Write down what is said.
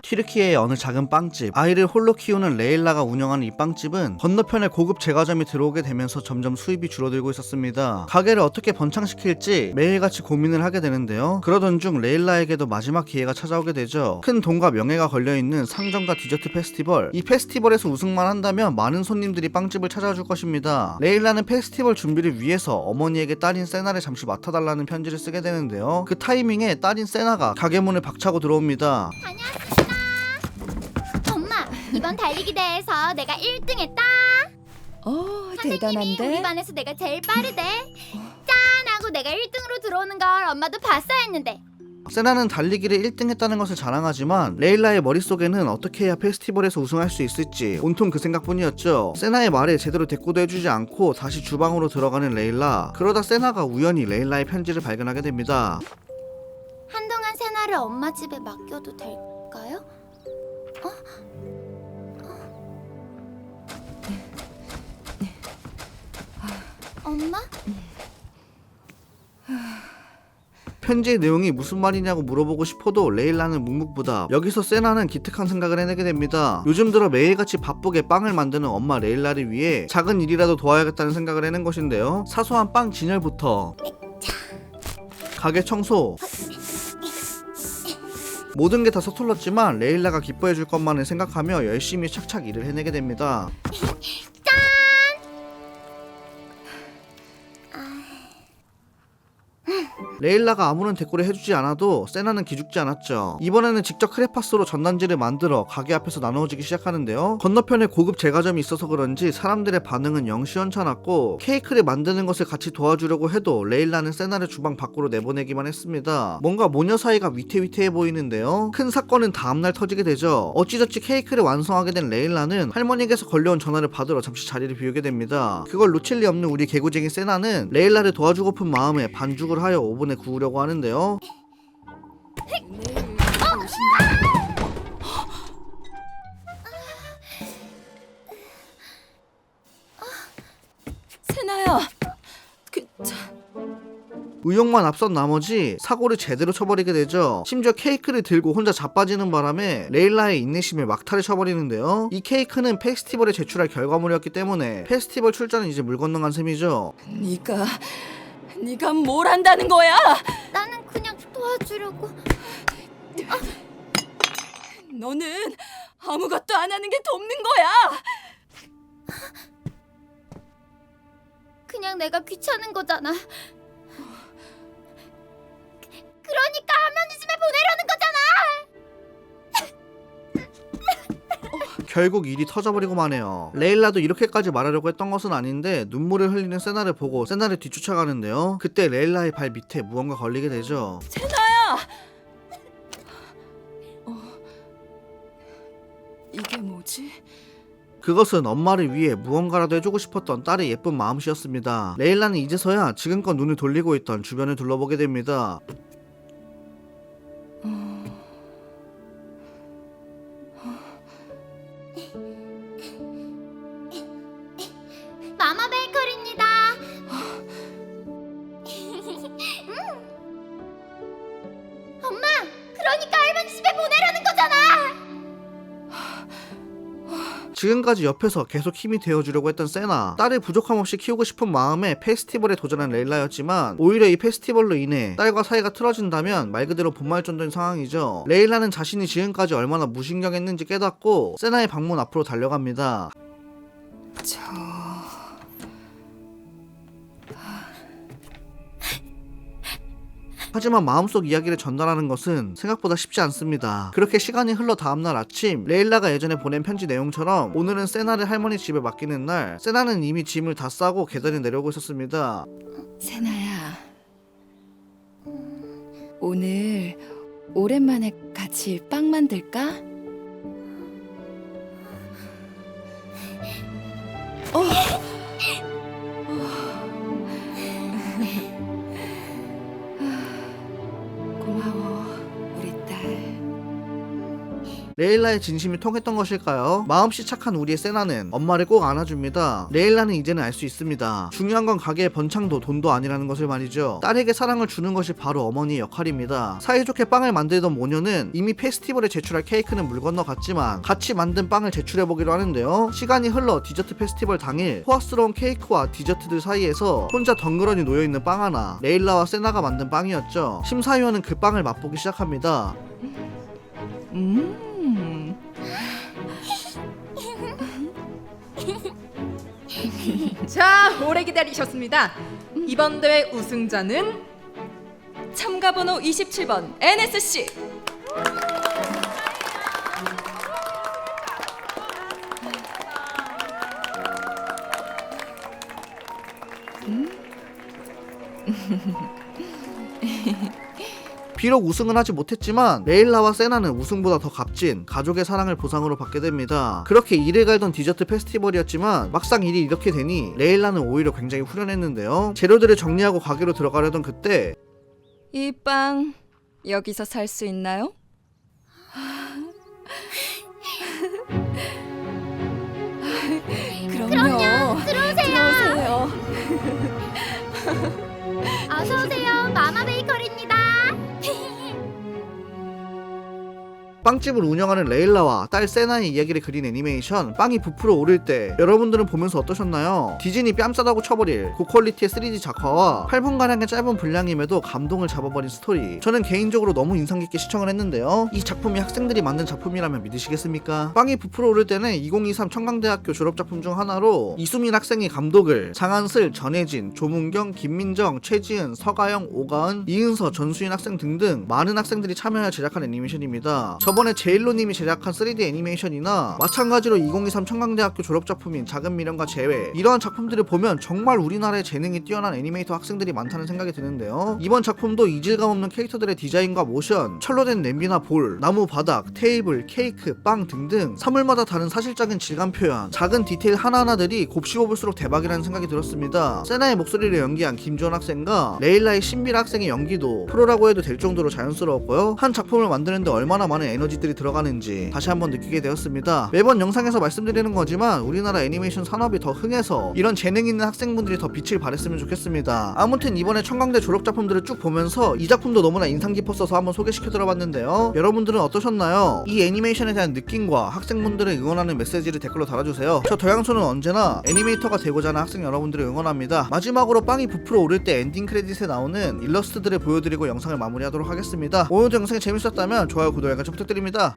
튀르키예의 어느 작은 빵집. 아이를 홀로 키우는 레일라가 운영하는 이 빵집은 건너편에 고급 제과점이 들어오게 되면서 점점 수입이 줄어들고 있었습니다. 가게를 어떻게 번창시킬지 매일같이 고민을 하게 되는데요. 그러던 중 레일라에게도 마지막 기회가 찾아오게 되죠. 큰 돈과 명예가 걸려있는 상점과 디저트 페스티벌. 이 페스티벌에서 우승만 한다면 많은 손님들이 빵집을 찾아줄 것입니다. 레일라는 페스티벌 준비를 위해서 어머니에게 딸인 세나를 잠시 맡아달라는 편지를 쓰게 되는데요. 그 타이밍에 딸인 세나가 가게 문을 박차고 들어옵니다. 다녀왔습니다. 엄마, 이번 달리기 대회에서 내가 1등 했다. 선생님이 우리 대단한데? 반에서 내가 제일 빠르대. 짠 하고 내가 1등으로 들어오는 걸 엄마도 봤어야 했는데. 세나는 달리기를 1등 했다는 것을 자랑하지만 레일라의 머릿속에는 어떻게 해야 페스티벌에서 우승할 수 있을지 온통 그 생각뿐이었죠. 세나의 말에 제대로 대꾸도 해주지 않고 다시 주방으로 들어가는 레일라. 그러다 세나가 우연히 레일라의 편지를 발견하게 됩니다. 한동안 세나를 엄마 집에 맡겨도 될까요? 엄마? 편지의 내용이 무슨 말이냐고 물어보고 싶어도 레일라는 묵묵부답. 여기서 세나는 기특한 생각을 해내게 됩니다. 요즘 들어 매일같이 바쁘게 빵을 만드는 엄마 레일라를 위해 작은 일이라도 도와야겠다는 생각을 해낸 것인데요. 사소한 빵 진열부터 가게 청소, 모든 게 다 서툴렀지만 레일라가 기뻐해 줄 것만을 생각하며 열심히 착착 일을 해내게 됩니다. 레일라가 아무런 대꾸를 해주지 않아도 세나는 기죽지 않았죠. 이번에는 직접 크레파스로 전단지를 만들어 가게 앞에서 나누어지기 시작하는데요. 건너편에 고급 제과점이 있어서 그런지 사람들의 반응은 영 시원찮았고 케이크를 만드는 것을 같이 도와주려고 해도 레일라는 세나를 주방 밖으로 내보내기만 했습니다. 뭔가 모녀 사이가 위태위태해 보이는데요. 큰 사건은 다음날 터지게 되죠. 어찌저찌 케이크를 완성하게 된 레일라는 할머니에게서 걸려온 전화를 받으러 잠시 자리를 비우게 됩니다. 그걸 놓칠 리 없는 우리 개구쟁이 세나는 레일라를 도와주고픈 마음에 반죽을 하여 오븐에 구우려고 하는데요. 세나야. 의욕만 앞선 나머지 사고를 제대로 쳐버리게 되죠. 심지어 케이크를 들고 혼자 자빠지는 바람에 레일라의 인내심에 막타를 쳐버리는데요. 이 케이크는 페스티벌에 제출할 결과물이었기 때문에 페스티벌 출전은 이제 물 건너간 셈이죠. 네가 뭘 한다는 거야? 나는 그냥 도와주려고. 너는 아무것도 안 하는 게 돕는 거야. 그냥 내가 귀찮은 거잖아. 그러니까 할머니 집에 보내려는 거잖아. 결국 일이 터져버리고 마네요. 레일라도 이렇게까지 말하려고 했던 것은 아닌데 눈물을 흘리는 세나를 보고 세나를 뒤쫓아가는데요. 그때 레일라의 발 밑에 무언가 걸리게 되죠. 세나야. 이게 뭐지? 그것은 엄마를 위해 무언가라도 해주고 싶었던 딸의 예쁜 마음씨였습니다. 레일라는 이제서야 지금껏 눈을 돌리고 있던 주변을 둘러보게 됩니다. 마마 베이커리입니다. 엄마, 그러니까 할머니 집에 보내려는 거잖아. 지금까지 옆에서 계속 힘이 되어주려고 했던 세나. 딸을 부족함 없이 키우고 싶은 마음에 페스티벌에 도전한 레일라였지만 오히려 이 페스티벌로 인해 딸과 사이가 틀어진다면 말 그대로 분말전도인 상황이죠. 레일라는 자신이 지금까지 얼마나 무신경했는지 깨닫고 세나의 방문 앞으로 달려갑니다. 하지만 마음속 이야기를 전달하는 것은 생각보다 쉽지 않습니다. 그렇게 시간이 흘러 다음날 아침, 레일라가 예전에 보낸 편지 내용처럼 오늘은 세나를 할머니 집에 맡기는 날, 세나는 이미 짐을 다 싸고 계단에 내려오고 있었습니다. 세나야. 오늘 오랜만에 같이 빵 만들까? 고마워, 우리 딸. 레일라의 진심이 통했던 것일까요? 마음씨 착한 우리의 세나는 엄마를 꼭 안아줍니다. 레일라는 이제는 알 수 있습니다. 중요한 건 가게의 번창도 돈도 아니라는 것을 말이죠. 딸에게 사랑을 주는 것이 바로 어머니의 역할입니다. 사이좋게 빵을 만들던 모녀는 이미 페스티벌에 제출할 케이크는 물 건너 갔지만 같이 만든 빵을 제출해보기로 하는데요. 시간이 흘러 디저트 페스티벌 당일 호화스러운 케이크와 디저트들 사이에서 혼자 덩그러니 놓여있는 빵 하나, 레일라와 세나가 만든 빵이었죠. 심사위원은 그 빵을 맛보기 시작합니다. 자, 오래 기다리셨습니다. 이번 대회 우승자는 참가번호 27번 NSC. 비록 우승은 하지 못했지만 레일라와 세나는 우승보다 더 값진 가족의 사랑을 보상으로 받게 됩니다. 그렇게 이를 갈던 디저트 페스티벌이었지만 막상 일이 이렇게 되니 레일라는 오히려 굉장히 후련했는데요. 재료들을 정리하고 가게로 들어가려던 그때 이 빵 여기서 살 수 있나요? 그럼요. 들어오세요. 어서오세요. 마마 베이커리입니다. 빵집을 운영하는 레일라와 딸 세나의 이야기를 그린 애니메이션 빵이 부풀어 오를 때 여러분들은 보면서 어떠셨나요? 디즈니 뺨싸다고 쳐버릴 고퀄리티의 3D 작화와 8분가량의 짧은 분량임에도 감동을 잡아버린 스토리, 저는 개인적으로 너무 인상 깊게 시청을 했는데요. 이 작품이 학생들이 만든 작품이라면 믿으시겠습니까? 빵이 부풀어 오를 때는 2023 청강대학교 졸업작품 중 하나로 이수민 학생이 감독을, 장한슬, 전혜진, 조문경, 김민정, 최지은, 서가영, 오가은, 이은서, 전수인 학생 등등 많은 학생들이 참여하여 제작한 애니메이션입니다. 저번에 제일로님이 제작한 3D 애니메이션이나 마찬가지로 2023 청강대학교 졸업작품인 작은 미련과 재회, 이러한 작품들을 보면 정말 우리나라의 재능이 뛰어난 애니메이터 학생들이 많다는 생각이 드는데요. 이번 작품도 이질감 없는 캐릭터들의 디자인과 모션, 철로 된 냄비나 볼, 나무 바닥, 테이블, 케이크, 빵 등등 사물마다 다른 사실적인 질감 표현, 작은 디테일 하나하나들이 곱씹어볼수록 대박이라는 생각이 들었습니다. 세나의 목소리를 연기한 김주원 학생과 레일라의 신비라 학생의 연기도 프로라고 해도 될 정도로 자연스러웠고요. 한 작품을 만드는데 얼마나 많은 에너지들이 들어가는지 다시 한번 느끼게 되었습니다. 매번 영상에서 말씀드리는 거지만 우리나라 애니메이션 산업이 더 흥해서 이런 재능 있는 학생분들이 더 빛을 발했으면 좋겠습니다. 아무튼 이번에 청강대 졸업작품들을 쭉 보면서 이 작품도 너무나 인상 깊었어서 한번 소개시켜 들어봤는데요. 여러분들은 어떠셨나요? 이 애니메이션에 대한 느낌과 학생분들을 응원하는 메시지를 댓글로 달아주세요. 저 더양소는 언제나 애니메이터가 되고자 하는 학생 여러분들을 응원합니다. 마지막으로 빵이 부풀어 오를 때 엔딩 크레딧에 나오는 일러스트들을 보여드리고 영상을 마무리하도록 하겠습니다. 오늘도 영상이 재밌었다면 좋아요, 구독, 알람 부탁드립니다.